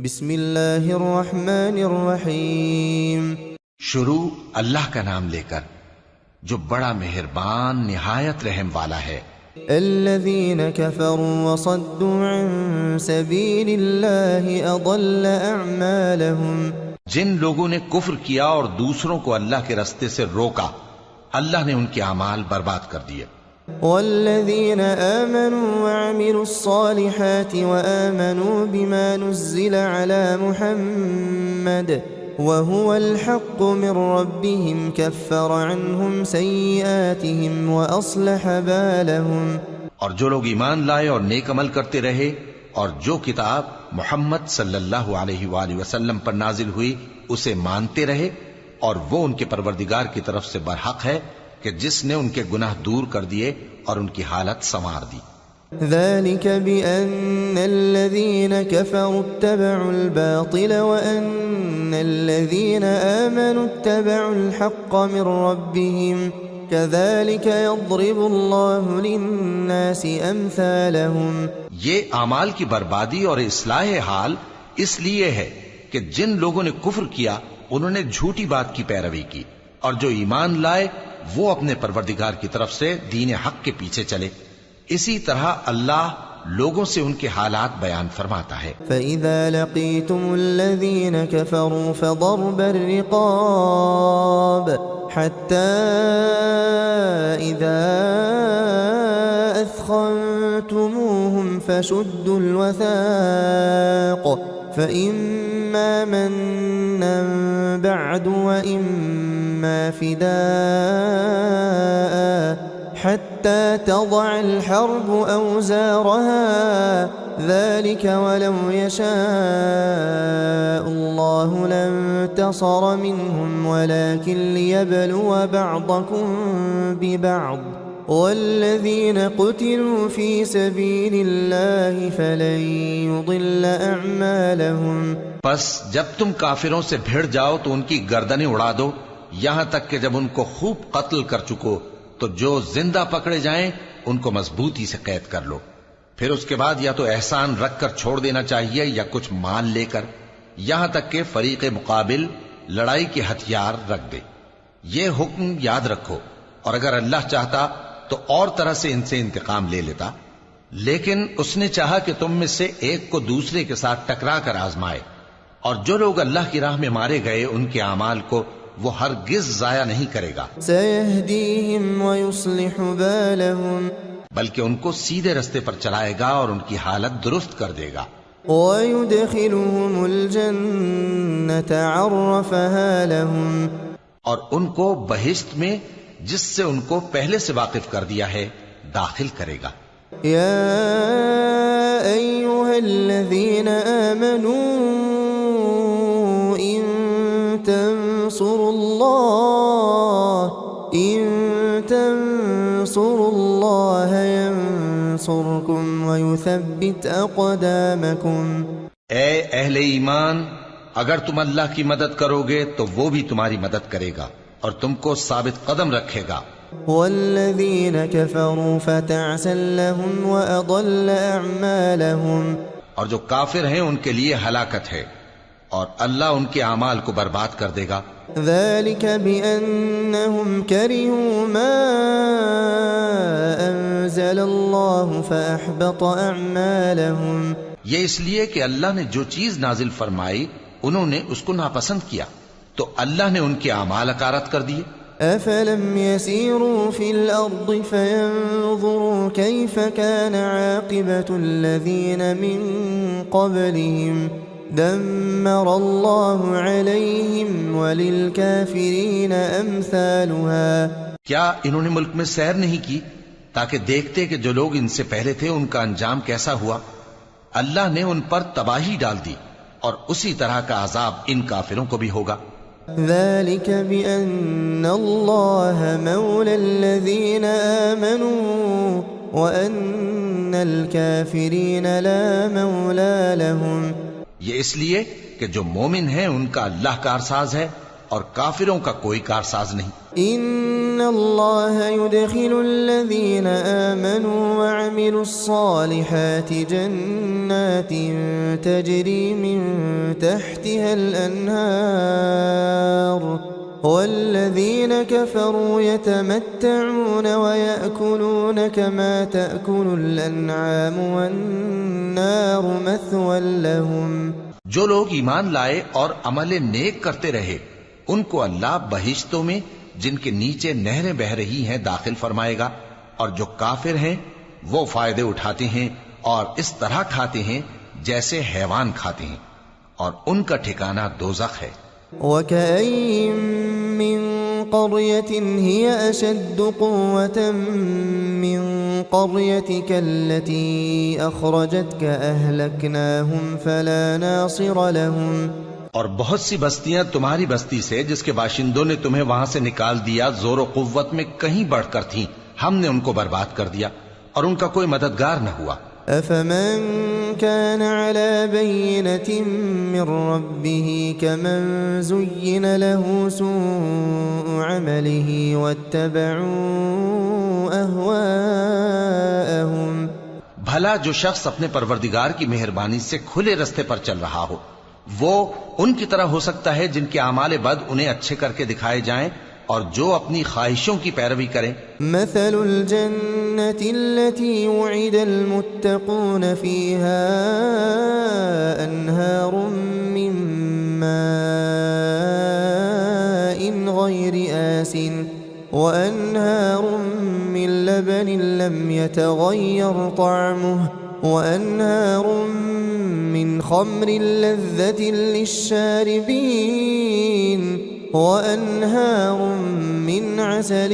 بسم اللہ الرحمن الرحیم۔ شروع اللہ کا نام لے کر جو بڑا مہربان نہایت رحم والا ہے۔ الذین کفروا وصدوا عن سبیل اللہ اضل اعمالهم، جن لوگوں نے کفر کیا اور دوسروں کو اللہ کے رستے سے روکا، اللہ نے ان کے اعمال برباد کر دیے۔ والذین آمنوا وعملوا الصالحات وآمنوا بما نزل على محمد وهو الحق من ربهم كفر عنهم سيئاتهم وأصلح بالهم۔ اور جو لوگ ایمان لائے اور نیک عمل کرتے رہے اور جو کتاب محمد صلی اللہ علیہ وآلہ وسلم پر نازل ہوئی اسے مانتے رہے، اور وہ ان کے پروردگار کی طرف سے برحق ہے کہ جس نے ان کے گناہ دور کر دیے اور ان کی حالت سنوار دی۔ ذلك بأن الذين كفروا اتبعوا الباطل وأن الذين آمنوا اتبعوا الحق من ربهم كذلك يضرب الله للناس أمثالهم۔ یہ اعمال کی بربادی اور اصلاح حال اس لیے ہے کہ جن لوگوں نے کفر کیا انہوں نے جھوٹی بات کی پیروی کی، اور جو ایمان لائے وہ اپنے پروردگار کی طرف سے دین حق کے پیچھے چلے۔ اسی طرح اللہ لوگوں سے ان کے حالات بیان فرماتا ہے۔ فَإِذَا لَقِيتُمُ الَّذِينَ كَفَرُوا فَضَرْبَ الرِّقَابِ حَتَّى إِذَا أَثْخَنْتُمُوهُمْ فَشُدُّوا الْوَثَاقَ فَإِمَّا مَنًّا بَعْدُ وَإِمَّا فِدَاءً حتى تضع الحرب أوزارها ذلك ولو يشاء الله لانتصر منهم ولكن ليبلو بعضكم ببعض والذين قتلوا في سبيل الله فلن يضل أعمالهم۔ پس جب تم کافروں سے بھیڑ جاؤ تو ان کی گردنیں اڑا دو، یہاں تک کہ جب ان کو خوب قتل کر چکو تو جو زندہ پکڑے جائیں ان کو مضبوطی سے قید کر لو، پھر اس کے بعد یا تو احسان رکھ کر چھوڑ دینا چاہیے یا کچھ مال لے کر، یہاں تک کہ فریق مقابل لڑائی کے ہتھیار رکھ دے۔ یہ حکم یاد رکھو، اور اگر اللہ چاہتا تو اور طرح سے ان سے انتقام لے لیتا، لیکن اس نے چاہا کہ تم میں سے ایک کو دوسرے کے ساتھ ٹکرا کر آزمائے، اور جو لوگ اللہ کی راہ میں مارے گئے ان کے اعمال کو وہ ہرگز ضائع نہیں کرے گا، سَيَهْدِيهِمْ وَيُصْلِحُ بَالَهُمْ، بلکہ ان کو سیدھے رستے پر چلائے گا اور ان کی حالت درست کر دے گا۔ وَيُدْخِلُهُمُ الْجَنَّةَ عَرَّفَهَا لَهُمْ، اور ان کو بہشت میں جس سے ان کو پہلے سے واقف کر دیا ہے داخل کرے گا۔ يا أيها الذين آمنوا إن تنصروا الله ينصركم ويثبت أقدامكم۔ اے اہل ایمان، اگر تم اللہ کی مدد کرو گے تو وہ بھی تمہاری مدد کرے گا اور تم کو ثابت قدم رکھے گا۔ والذين كفروا فتعسا لهم وأضل أعمالهم، اور جو کافر ہیں ان کے لیے ہلاکت ہے اور اللہ ان کے اعمال کو برباد کر دے گا۔ ذلك بأنهم كرهوا ما أنزل الله فأحبط أعمالهم، یہ اس لیے کہ اللہ نے جو چیز نازل فرمائی انہوں نے اس کو ناپسند کیا تو اللہ نے ان کے اعمال اکارت کر دیے۔ أفلم يسيروا في الأرض فينظروا كيف كان عاقبة الذين من قبلهم دمر الله عليهم وللكافرين أمثالها۔ کیا انہوں نے ملک میں سیر نہیں کی تاکہ دیکھتے کہ جو لوگ ان سے پہلے تھے ان کا انجام کیسا ہوا؟ اللہ نے ان پر تباہی ڈال دی اور اسی طرح کا عذاب ان کافروں کو بھی ہوگا۔ ذلك بأن الله مولى الذين آمنوا وأن الكافرين لا مولى لهم، یہ اس لیے کہ جو مومن ہیں ان کا اللہ کارساز ہے اور کافروں کا کوئی کارساز نہیں۔ ان اللہ يدخل الذین آمنوا وعملوا الصالحات جنات تجری من تحتها الانہار والذین كفروا يتمتعون ويأكلون كما تأكل الانعام والنار مثوى لهم۔ جو لوگ ایمان لائے اور عمل نیک کرتے رہے ان کو اللہ بہشتوں میں جن کے نیچے نہریں بہ رہی ہیں داخل فرمائے گا، اور جو کافر ہیں وہ فائدے اٹھاتے ہیں اور اس طرح کھاتے ہیں جیسے حیوان کھاتے ہیں، اور ان کا ٹھکانہ دوزخ ہے۔ وَكَأَيٍّ مِّن قَرْيَةٍ هِيَ أَشَدُّ قُوَّةً مِّن قَرْيَتِكَ الَّتِي أَخْرَجَتْكَ أَهْلَكْنَاهُمْ فَلَا نَاصِرَ لَهُمْ۔ اور بہت سی بستیاں تمہاری بستی سے جس کے باشندوں نے تمہیں وہاں سے نکال دیا زور و قوت میں کہیں بڑھ کر تھیں، ہم نے ان کو برباد کر دیا اور ان کا کوئی مددگار نہ ہوا۔ أَفَمَن كَانَ عَلَى بَيِّنَةٍ مِّن رَّبِّهِ كَمَن زُيِّنَ لَهُ سُوءُ عَمَلِهِ وَاتَّبَعُوا أَهْوَاءَهُمْ۔ بھلا جو شخص اپنے پروردگار کی مہربانی سے کھلے رستے پر چل رہا ہو وہ ان کی طرح ہو سکتا ہے جن کے اعمال بد انہیں اچھے کر کے دکھائے جائیں اور جو اپنی خواہشوں کی پیروی کریں۔ مثل الجنة التي وعد المتقون فيها أنهار من ماء غير آسن وأنهار من لبن لم يتغير طعمه وأنهار من خمر لذة للشاربين وأنهار من عسل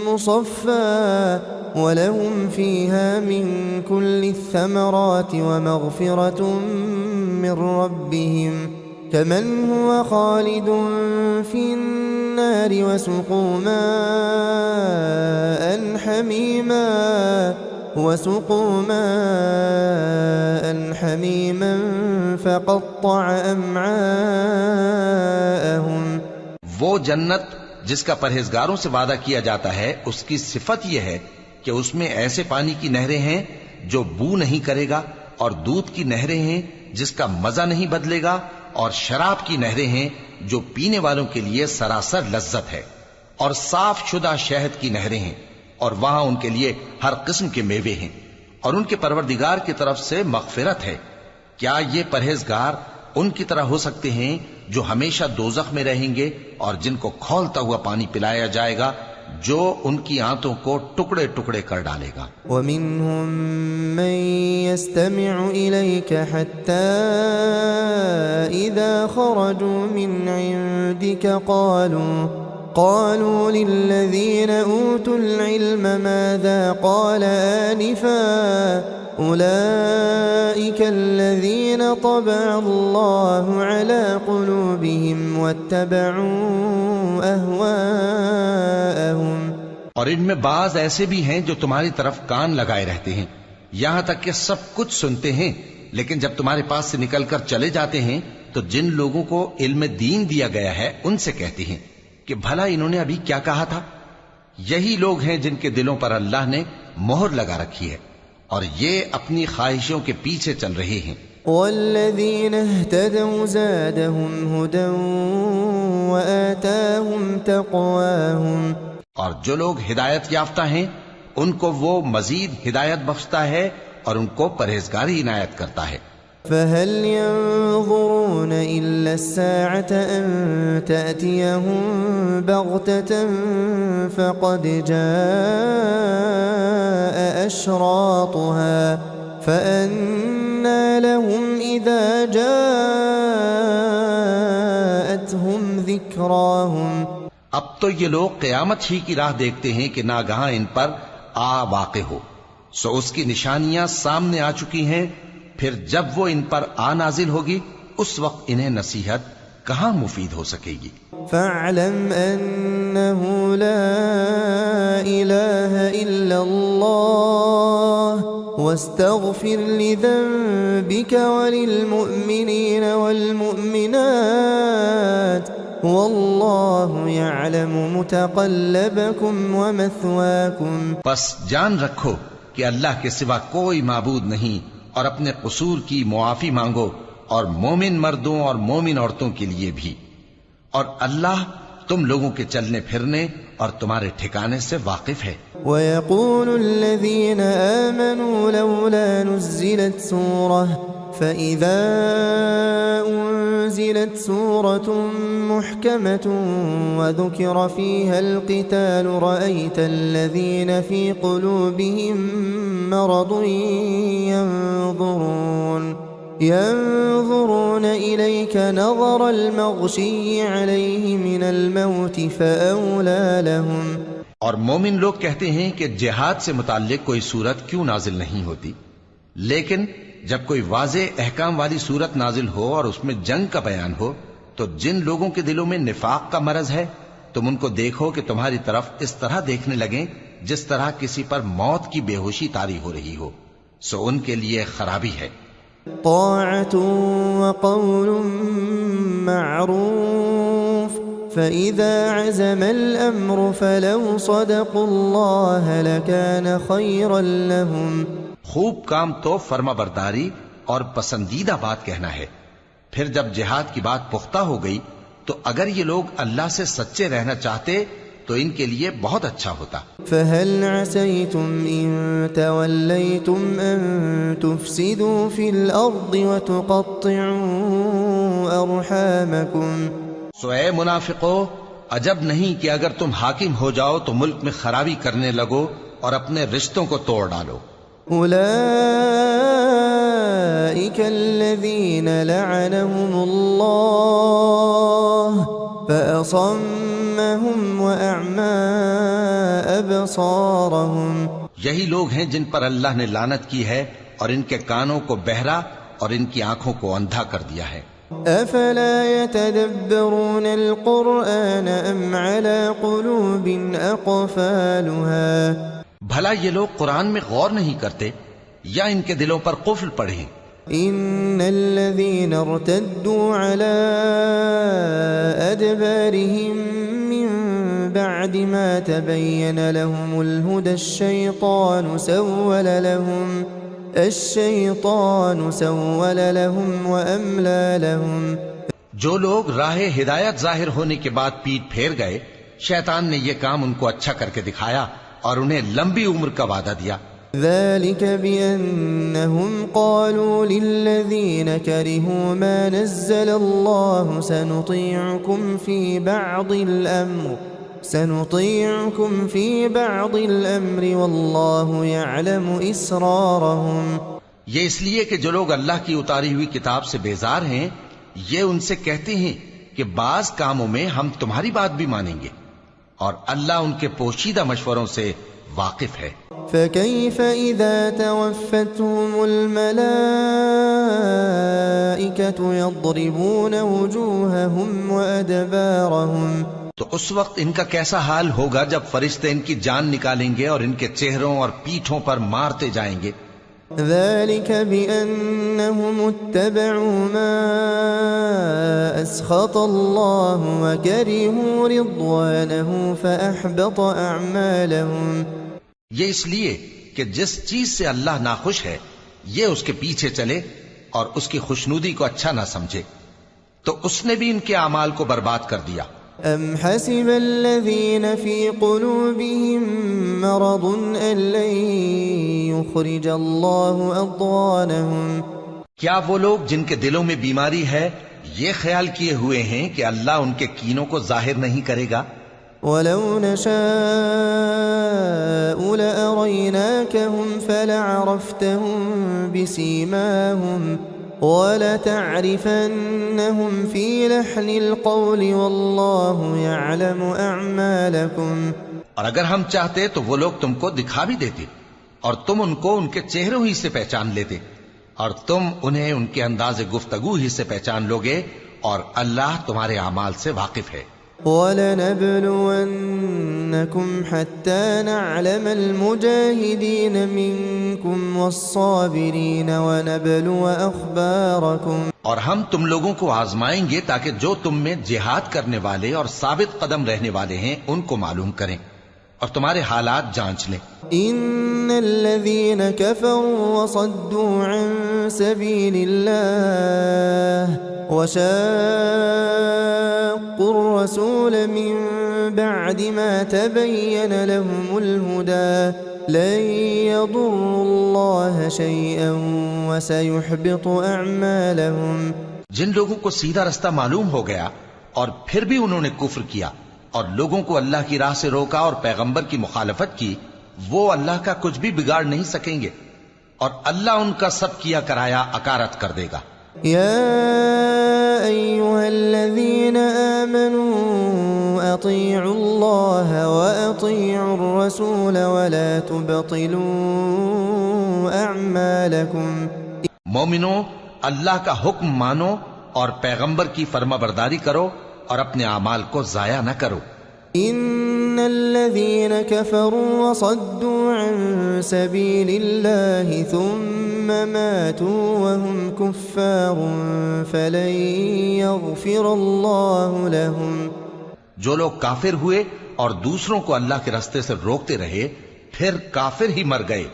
مصفى ولهم فيها من كل الثمرات ومغفرة من ربهم كمن هو خالد في النار وسقوا ماء حميما فقطع أمعاءهم۔ وہ جنت جس کا پرہیزگاروں سے وعدہ کیا جاتا ہے اس کی صفت یہ ہے کہ اس میں ایسے پانی کی نہریں ہیں جو بو نہیں کرے گا، اور دودھ کی نہریں ہیں جس کا مزہ نہیں بدلے گا، اور شراب کی نہریں ہیں جو پینے والوں کے لیے سراسر لذت ہے، اور صاف شدہ شہد کی نہریں ہیں، اور وہاں ان کے لیے ہر قسم کے میوے ہیں، اور ان کے پروردگار کی طرف سے مغفرت ہے۔ کیا یہ پرہیزگار ان کی طرح ہو سکتے ہیں جو ہمیشہ دوزخ میں رہیں گے اور جن کو کھولتا ہوا پانی پلایا جائے گا جو ان کی آنتوں کو ٹکڑے ٹکڑے کر ڈالے گا۔ وَمِنْهُمْ مَنْ يَسْتَمِعُ إِلَيْكَ حَتَّى إِذَا خَرَجُوا مِنْ عِنْدِكَ قالوا للذين أوتوا العلم ماذا قال آنفا أولئك الذين طبع الله على قلوبهم واتبعوا أهواءهم۔ اور ان میں بعض ایسے بھی ہیں جو تمہاری طرف کان لگائے رہتے ہیں یہاں تک کہ سب کچھ سنتے ہیں، لیکن جب تمہارے پاس سے نکل کر چلے جاتے ہیں تو جن لوگوں کو علم دین دیا گیا ہے ان سے کہتے ہیں کہ بھلا انہوں نے ابھی کیا کہا تھا۔ یہی لوگ ہیں جن کے دلوں پر اللہ نے مہر لگا رکھی ہے اور یہ اپنی خواہشوں کے پیچھے چل رہے ہیں۔ والذین اہتدوا زادہم ہدی وآتاہم تقواہم۔ اور جو لوگ ہدایت یافتہ ہیں ان کو وہ مزید ہدایت بخشتا ہے اور ان کو پرہیزگاری عنایت کرتا ہے۔ فهل ينظرون إلا الساعة أن تأتيهم بغتة فقد جاء أشراطها فأنى لهم إذا جاءتهم ذكراهم۔ اب تو یہ لوگ قیامت ہی کی راہ دیکھتے ہیں کہ ناگہاں ان پر آ واقع ہو، سو اس کی نشانیاں سامنے آ چکی ہیں، پھر جب وہ ان پر آ نازل ہوگی اس وقت انہیں نصیحت کہاں مفید ہو سکے گی۔ فاعلم انه لا الہ الا اللہ واستغفر لذنبك وللمؤمنین والمؤمنات والله يعلم متقلبكم ومثواكم. پس جان رکھو کہ اللہ کے سوا کوئی معبود نہیں، اور اپنے قصور کی معافی مانگو، اور مومن مردوں اور مومن عورتوں کے لیے بھی، اور اللہ تم لوگوں کے چلنے پھرنے اور تمہارے ٹھکانے سے واقف ہے. ويقول الذين آمنوا لولا نزلت سورة فإذا أنزلت سورة محكمة وذكر فيها القتال رأيت الذين في قلوبهم مرض ينظرون إليك نظر المغشي عليه من الموت فأولى لهم. اور مومن لوگ کہتے ہیں کہ جہاد سے متعلق کوئی صورت کیوں نازل نہیں ہوتی، لیکن جب کوئی واضح احکام والی صورت نازل ہو اور اس میں جنگ کا بیان ہو تو جن لوگوں کے دلوں میں نفاق کا مرض ہے تم ان کو دیکھو کہ تمہاری طرف اس طرح دیکھنے لگیں جس طرح کسی پر موت کی بے ہوشی طاری ہو رہی ہو، سو ان کے لیے خرابی ہے. طاعة وقول معروف فإذا عزم الأمر فلو صدقوا الله لكان خيرا لهم. خوب کام تو فرما برداری اور پسندیدہ بات کہنا ہے. پھر جب جہاد کی بات پختہ ہو گئی تو اگر یہ لوگ اللہ سے سچے رہنا چاہتے تو ان کے لیے بہت اچھا ہوتا. فهل عسيتم إن توليتم أن تفسدوا في الأرض وتقطعوا أرحامكم. سو اے منافقو، عجب نہیں کہ اگر تم حاکم ہو جاؤ تو ملک میں خرابی کرنے لگو اور اپنے رشتوں کو توڑ ڈالو. أولئك الذين لعنهم الله فأصمهم وأعمى أبصارهم. یہی لوگ ہیں جن پر اللہ نے لعنت کی ہے اور ان کے کانوں کو بہرا اور ان کی آنکھوں کو اندھا کر دیا ہے. أفلا يتدبرون القرآن أم على قلوب أقفالها. بھلا یہ لوگ قرآن میں غور نہیں کرتے یا ان کے دلوں پر قفل پڑے؟ إن الذين ارتدوا على أدبارهم من بعد ما تبين لهم الهدى الشيطان سول لهم وأملى لهم. جو لوگ راہ ہدایت ظاہر ہونے کے بعد پیٹ پھیر گئے، شیطان نے یہ کام ان کو اچھا کر کے دکھایا اور انہیں لمبی عمر کا وعدہ دیا. ذلك بأنهم قالوا للذين كرهوا ما نزل الله سنطيعكم في بعض الأمر والله يعلم إسرارهم. یہ اس لیے کہ جو لوگ اللہ کی اتاری ہوئی کتاب سے بیزار ہیں یہ ان سے کہتے ہیں کہ بعض کاموں میں ہم تمہاری بات بھی مانیں گے، اور اللہ ان کے پوشیدہ مشوروں سے واقف ہے. فكيف إذا توفتهم الملائكة يضربون وجوههم وأدبارهم. تو اس وقت ان کا کیسا حال ہوگا جب فرشتے ان کی جان نکالیں گے اور ان کے چہروں اور پیٹھوں پر مارتے جائیں گے. ذلك بأنهم اتبعوا ما أسخط الله وكرهوا رضوانه فأحبط أعمالهم. یہ اس لیے کہ جس چیز سے اللہ ناخوش ہے یہ اس کے پیچھے چلے اور اس کی خوشنودی کو اچھا نہ سمجھے تو اس نے بھی ان کے اعمال کو برباد کر دیا. أم حسب الذين في قلوبهم مرض أن لن يخرج الله أضغانهم. کیا وہ لوگ جن کے دلوں میں بیماری ہے یہ خیال کیے ہوئے ہیں کہ اللہ ان کے کینوں کو ظاہر نہیں کرے گا؟ ولو نشاء لأريناكهم فلعرفتهم بسيماهم وَلَتَعْرِفَنَّهُمْ فِي لَحْنِ الْقَوْلِ وَاللَّهُ يَعْلَمُ أَعْمَالَكُمْ. اور اگر ہم چاہتے تو وہ لوگ تم کو دکھا بھی دیتے اور تم ان کو ان کے چہروں ہی سے پہچان لیتے اور تم انہیں ان کے انداز گفتگو ہی سے پہچان لوگے اور اللہ تمہارے اعمال سے واقف ہے. وَلَنَبْلُوَنَّكُمْ حَتَّى نَعْلَمَ الْمُجَاهِدِينَ مِنكُمْ وَالصَّابِرِينَ وَنَبْلُوَ أَخْبَارَكُمْ اور ہم تم لوگوں کو آزمائیں گے تاکہ جو تم میں جہاد کرنے والے اور ثابت قدم رہنے والے ہیں ان کو معلوم کریں اور تمہارے حالات جانچ لیں. إن الذين كفروا وصدوا عن سبيل الله وشاقوا الرسول من بعد ما تبين لهم الهدى لن يضروا الله شيئا وسيحبط أعمالهم. جن لوگوں کو سیدھا رستہ معلوم ہو گیا اور پھر بھی انہوں نے کفر کیا اور لوگوں کو اللہ کی راہ سے روکا اور پیغمبر کی مخالفت کی، وہ اللہ کا کچھ بھی بگاڑ نہیں سکیں گے اور اللہ ان کا سب کیا کرایا اکارت کر دے گا. يا أيها الذين آمنوا أطيعوا الله وأطيعوا الرسول ولا تبطلوا أعمالكم. مومنو، اللہ کا حکم مانو اور پیغمبر کی فرما برداری کرو اور اپنے اعمال کو ضائع نہ کرو. إن الذين كفروا وصدوا عن سبيل الله ثم ماتوا وهم كفار فلن يغفر الله لهم. جو لوگ کافر ہوئے اور دوسروں کو اللہ کے راستے سے روکتے رہے پھر کافر ہی مر گئے،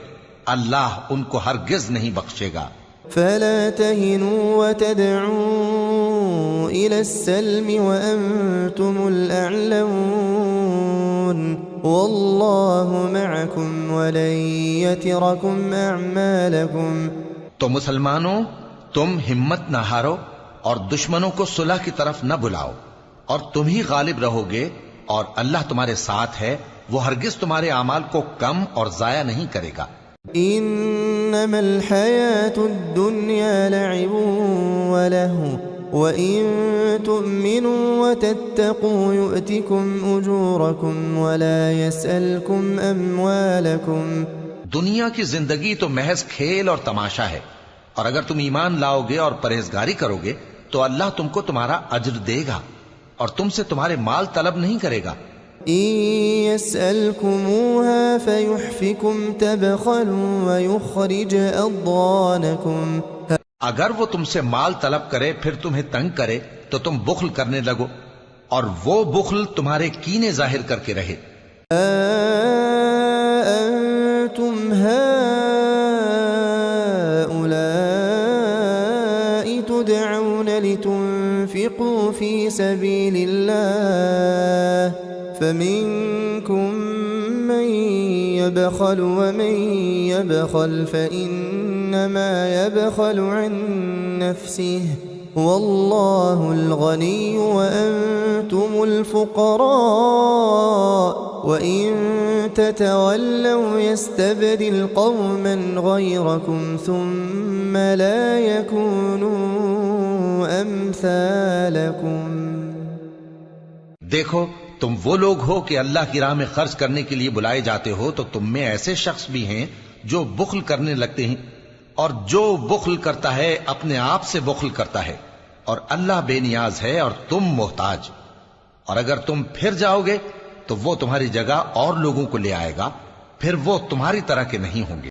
اللہ ان کو ہرگز نہیں بخشے گا. فلا تهنوا وتدعوا إلى السلم وأنتم الأعلون والله معكم ولن يتركم أعمالكم. تو مسلمانوں، تم ہمت نہ ہارو اور دشمنوں کو صلح کی طرف نہ بلاؤ، اور تم ہی غالب رہو گے اور اللہ تمہارے ساتھ ہے، وہ ہرگز تمہارے اعمال کو کم اور ضائع نہیں کرے گا. إنما الحياة الدنيا لعب ولهو وإن تؤمنوا وتتقوا يؤتكم أجوركم ولا يسألكم أموالكم. دنیا کی زندگی تو محض کھیل اور تماشا ہے، اور اگر تم ایمان لاؤ گے اور پرہیزگاری کرو گے تو اللہ تم کو تمہارا اجر دے گا اور تم سے تمہارے مال طلب نہیں کرے گا. إن يسألكموها فيحفكم تبخلوا ويخرج أضغانكم. اگر وہ تم سے مال طلب کرے پھر تمہیں تنگ کرے تو تم بخل کرنے لگو اور وہ بخل تمہارے کینے ظاہر کر کے رہے. أأنتم هؤلاء تدعون لتنفقوا في سبيل الله فمنكم من يبخل ومن يبخل فإنما يبخل عن نفسه والله الغني وأنتم الفقراء وإن تتولوا يستبدل قوما غيركم ثم لا يكونوا أمثالكم. دیکھو، تم وہ لوگ ہو کہ اللہ کی راہ میں خرچ کرنے کے لیے بلائے جاتے ہو تو تم میں ایسے شخص بھی ہیں جو بخل کرنے لگتے ہیں، اور جو بخل کرتا ہے اپنے آپ سے بخل کرتا ہے، اور اللہ بے نیاز ہے اور تم محتاج. اور اگر تم پھر جاؤ گے تو وہ تمہاری جگہ اور لوگوں کو لے آئے گا، پھر وہ تمہاری طرح کے نہیں ہوں گے.